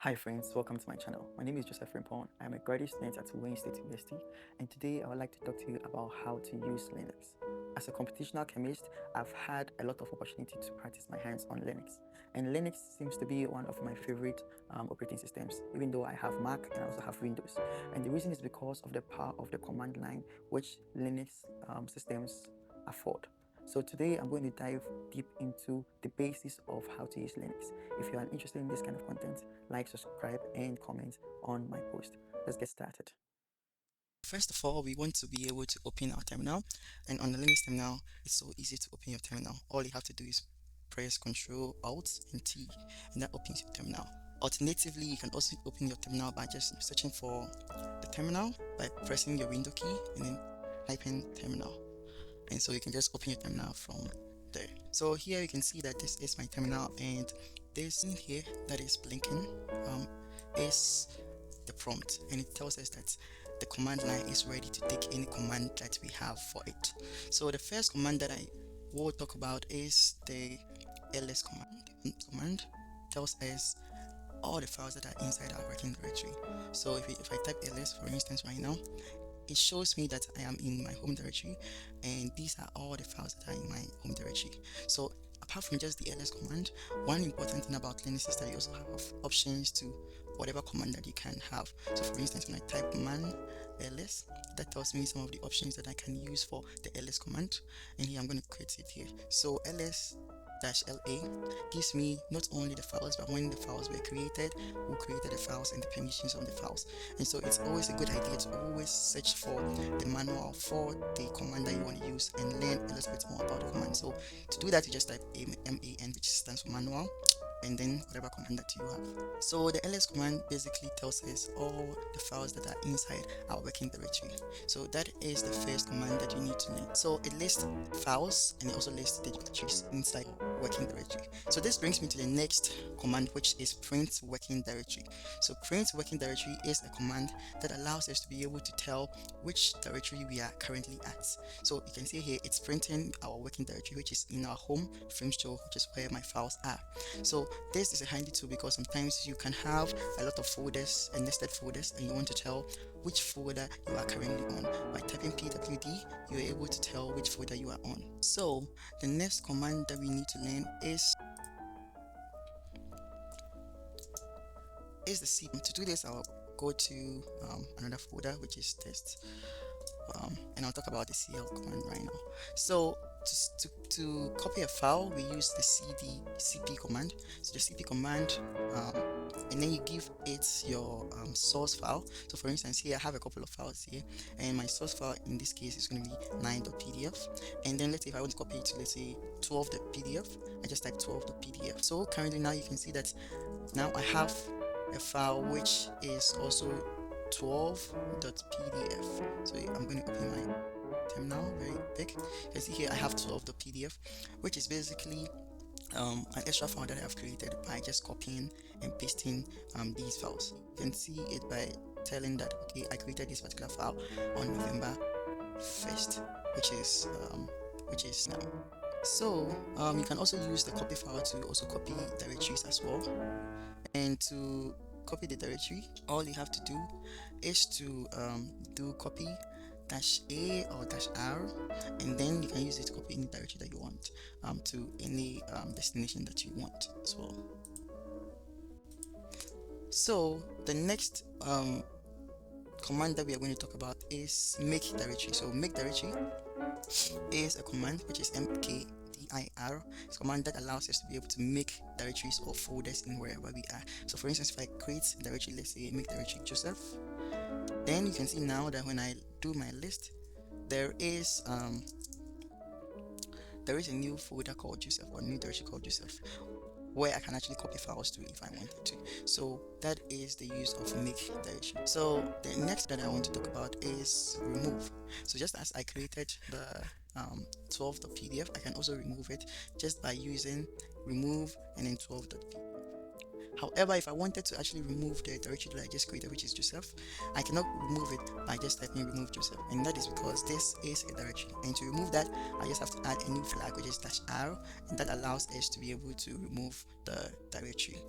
Hi friends, welcome to my channel. My name is Joseph Rimpon. I am a graduate student at Wayne State University, and today I would like to talk to you about how to use Linux. As a computational chemist, I've had a lot of opportunity to practice my hands on Linux, and Linux seems to be one of my favorite operating systems, even though I have Mac and I also have Windows. And the reason is because of the power of the command line which Linux systems afford. So today I'm going to dive deep into the basis of how to use Linux. If you are interested in this kind of content, like, subscribe, and comment on my post. Let's get started. First of all, we want to be able to open our terminal, and on the Linux terminal, it's so easy to open your terminal. All you have to do is press Ctrl Alt and T, and that opens your terminal. Alternatively, you can also open your terminal by just searching for the terminal by pressing your window key and then typing terminal, and so you can just open your terminal from there. So here you can see that this is my terminal, and this in here that is blinking is the prompt, and it tells us that the command line is ready to take any command that we have for it. So the first command that I will talk about is the ls command tells us all the files that are inside our working directory. So if I type ls, for instance, right now, it shows me that I am in my home directory, and these are all the files that are in my home directory. So apart from just the ls command, one important thing about Linux is that you also have options to whatever command that you can have. So for instance, when I type man ls, that tells me some of the options that I can use for the ls command, and here I'm going to create it here. So ls -la gives me not only the files, but when the files were created, who created the files, and the permissions on the files. And so it's always a good idea to always search for the manual for the command that you want to use and learn a little bit more about the command. So to do that, you just type man, which stands for manual, and then whatever command that you have. So the ls command basically tells us all the files that are inside our working directory. So that is the first command that you need to learn. So it lists files, and it also lists the directories inside working directory. So this brings me to the next command, which is print working directory. So print working directory is a command that allows us to be able to tell which directory we are currently at. So you can see here it's printing our working directory, which is in our home FrameStore, which is where my files are. So this is a handy tool because sometimes you can have a lot of folders and nested folders, and you want to tell which folder you are currently on. By typing pwd, you are able to tell which folder you are on. So the next command that we need to learn is the cp. To do this, I'll go to another folder, which is test, and I'll talk about the cl command right now. So to copy a file, we use the cp command. So the cp command, and then you give it your source file. So for instance, here I have a couple of files here, and my source file in this case is going to be 9.pdf. And then let's say if I want to copy it to, let's say, 12.pdf, I just type 12.pdf. So currently now you can see that now I have a file which is also 12.pdf. So I'm going to open my terminal very big. You can see here I have 12.pdf, which is basically an extra file that I have created by just copying and pasting these files. You can see it by telling that, okay, I created this particular file on November 1st, which is now. So you can also use the copy file to also copy directories as well. And to copy the directory, all you have to do is to do copy -a or -r, and then you can use it to copy any directory that you want to any destination that you want as well. So the next command that we are going to talk about is make directory. So make directory is a command which is mkdir. It's a command that allows us to be able to make directories or folders in wherever we are. So for instance, if I create a directory, let's say make directory Joseph, then you can see now that when I do my list, there is a new folder called Joseph, or a new directory called Joseph, where I can actually copy files to if I wanted to. So that is the use of make directory. So the next that I want to talk about is remove. So just as I created the 12.pdf, I can also remove it just by using remove and then 12.pdf. However, if I wanted to actually remove the directory that I just created, which is Joseph, I cannot remove it by just typing remove Joseph, and that is because this is a directory, and to remove that, I just have to add a new flag, which is -r, and that allows us to be able to remove the directory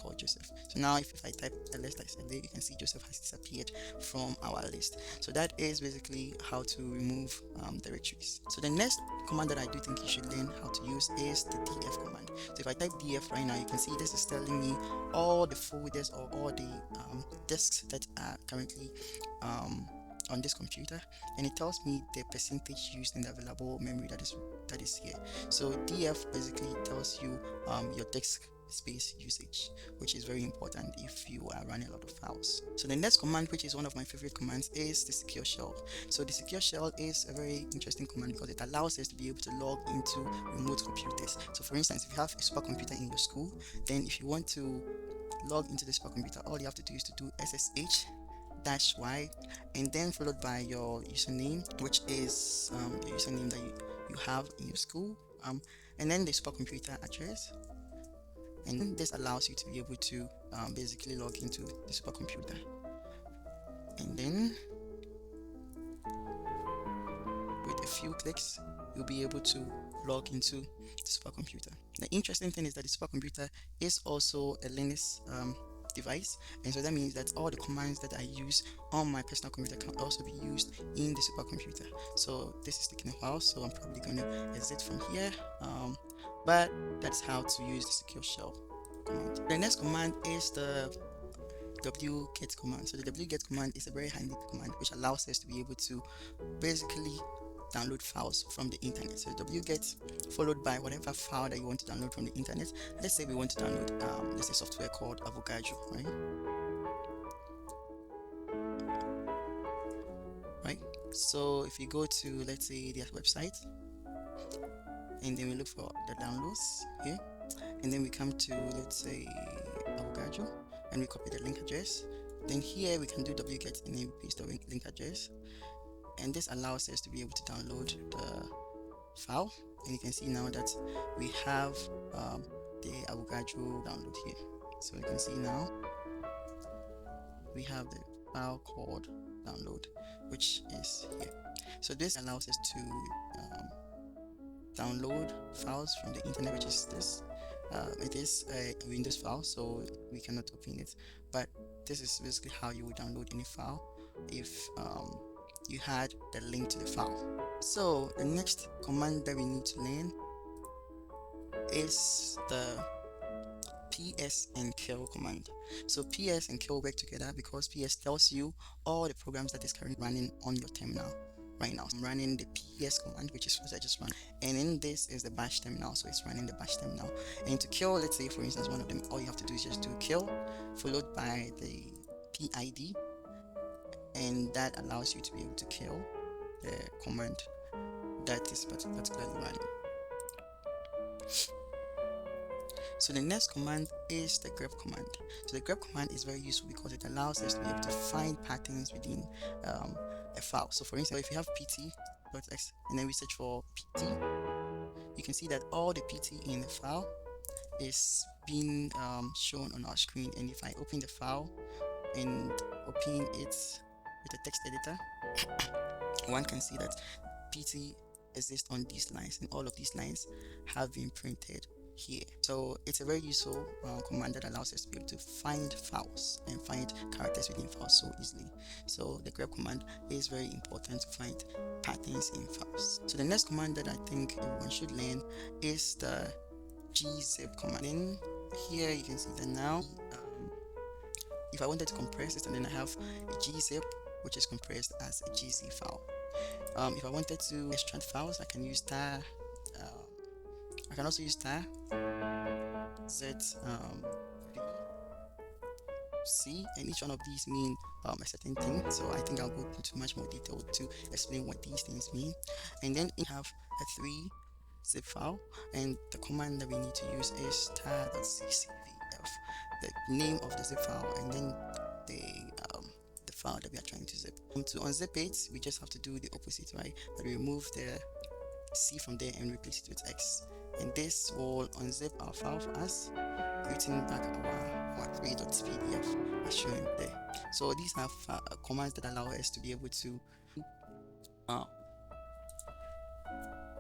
called Joseph. So now if I type ls -la, you can see Joseph has disappeared from our list. So that is basically how to remove directories. So the next command that I do think you should learn how to use is the df command. So if I type df right now, you can see this is telling me all the folders or all the disks that are currently on this computer, and it tells me the percentage used in the available memory that is here. So df basically tells you your disk space usage, which is very important if you are running a lot of files. So the next command, which is one of my favorite commands, is the secure shell. So the secure shell is a very interesting command because it allows us to be able to log into remote computers. So for instance, if you have a supercomputer in your school, then if you want to log into the supercomputer, all you have to do is to do SSH-Y and then followed by your username, which is the username that you have in your school, and then the supercomputer address, and this allows you to be able to basically log into the supercomputer. And then with a few clicks, you'll be able to log into the supercomputer. The interesting thing is that the supercomputer is also a Linux device, and so that means that all the commands that I use on my personal computer can also be used in the supercomputer. So this is taking a while, so I'm probably going to exit from here, but that's how to use the secure shell command. The next command is the wget command. So the wget command is a very handy command which allows us to be able to basically download files from the internet. So wget followed by whatever file that you want to download from the internet. Let's say we want to download there's a software called Avogadro, right? So if you go to, let's say, their website, and then we look for the downloads here, and then we come to, let's say, Avogadro, and we copy the link address. Then here we can do wget and then we paste the link address, and this allows us to be able to download the file. And you can see now that we have the Avogadro download here. So you can see now we have the file called download, which is here. So this allows us to download files from the internet, which is this. It is a Windows file, so we cannot open it, but this is basically how you would download any file if you had the link to the file. So the next command that we need to learn is the ps and kill command. So ps and kill work together because ps tells you all the programs that is currently running on your terminal right now. I'm running the ps command, which is what I just ran, and in this is the bash terminal, so it's running the bash terminal. And to kill, let's say for instance one of them, all you have to do is just do kill followed by the PID, and that allows you to be able to kill the command that is particularly running. So the next command is the grep command. So the grep command is very useful because it allows us to be able to find patterns within a file. So for instance, if you have pt.x and then we search for pt, you can see that all the pt in the file is being shown on our screen. And if I open the file and open it with a text editor, one can see that pt exists on these lines, and all of these lines have been printed here. So it's a very useful command that allows us to be able to find files and find characters within files so easily. So the grep command is very important to find patterns in files. So the next command that I think everyone should learn is the gzip command. Then here you can see that now if I wanted to compress it, and then I have a gzip which is compressed as a gz file. If I wanted to extract files, I can use tar. I can also use tar z c, and each one of these mean a certain thing. So I think I'll go into much more detail to explain what these things mean. And then we have a 3-zip file, and the command that we need to use is tar.ccvf, the name of the zip file, and then the file that we are trying to zip. To unzip it, we just have to do the opposite, right? That we remove the C from there and replace it with X, and this will unzip our file for us, creating back our 3.pdf as shown there. So these are commands that allow us to be able to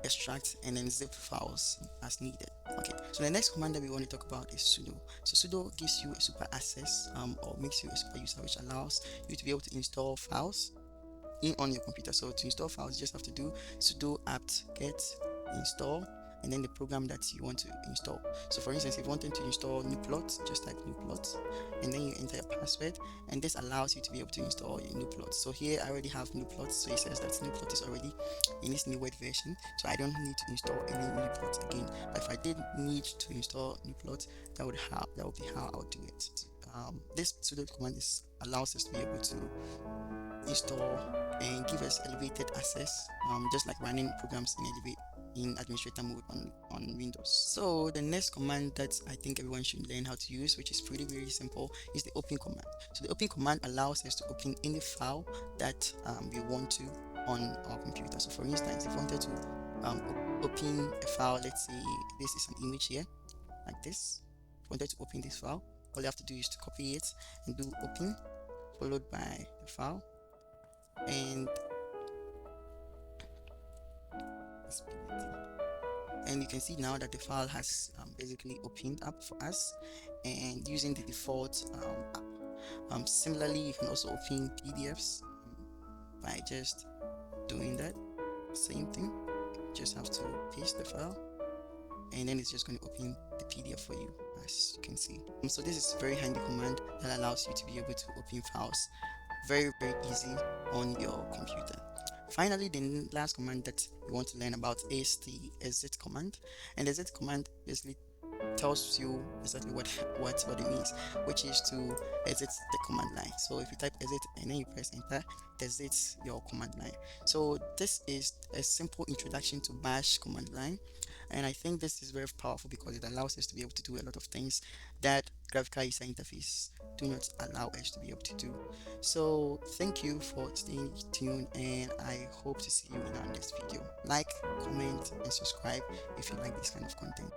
extract and then zip files as needed. Okay, so the next command that we want to talk about is sudo. So sudo gives you a super access or makes you a super user, which allows you to be able to install files on your computer. So to install files, you just have to do sudo apt get install and then the program that you want to install. So for instance, if you wanted to install Nuplot, just type Nuplot and then you enter your password, and this allows you to be able to install your Nuplot. So here I already have Nuplot, so it says that Nuplot is already in this new word version, so I don't need to install any Nuplot again. But if I did need to install Nuplot, that would be how I would do it. This sudo command allows us to be able to install and give us elevated access, just like running programs in administrator mode on Windows. So the next command that I think everyone should learn how to use, which is pretty very simple, is the open command. So the open command allows us to open any file that we want to on our computer. So for instance, if we wanted to open a file, let's say this is an image here like this. If we wanted to open this file, all you have to do is to copy it and do open followed by the file, and you can see now that the file has basically opened up for us, and using the default app. Similarly, you can also open PDFs by just doing that same thing. Just have to paste the file and then it's just going to open the PDF for you, as you can see. So this is a very handy command that allows you to be able to open files very easy on your computer. Finally, the last command that we want to learn about is the exit command, and the exit command basically tells you exactly what it means, which is to exit the command line. So if you type exit and then you press enter, it exits your command line. So this is a simple introduction to bash command line, and I think this is very powerful because it allows us to be able to do a lot of things that graphical user interface do not allow us to be able to do. So thank you for staying tuned, and I hope to see you in our next video. Like, comment and subscribe if you like this kind of content.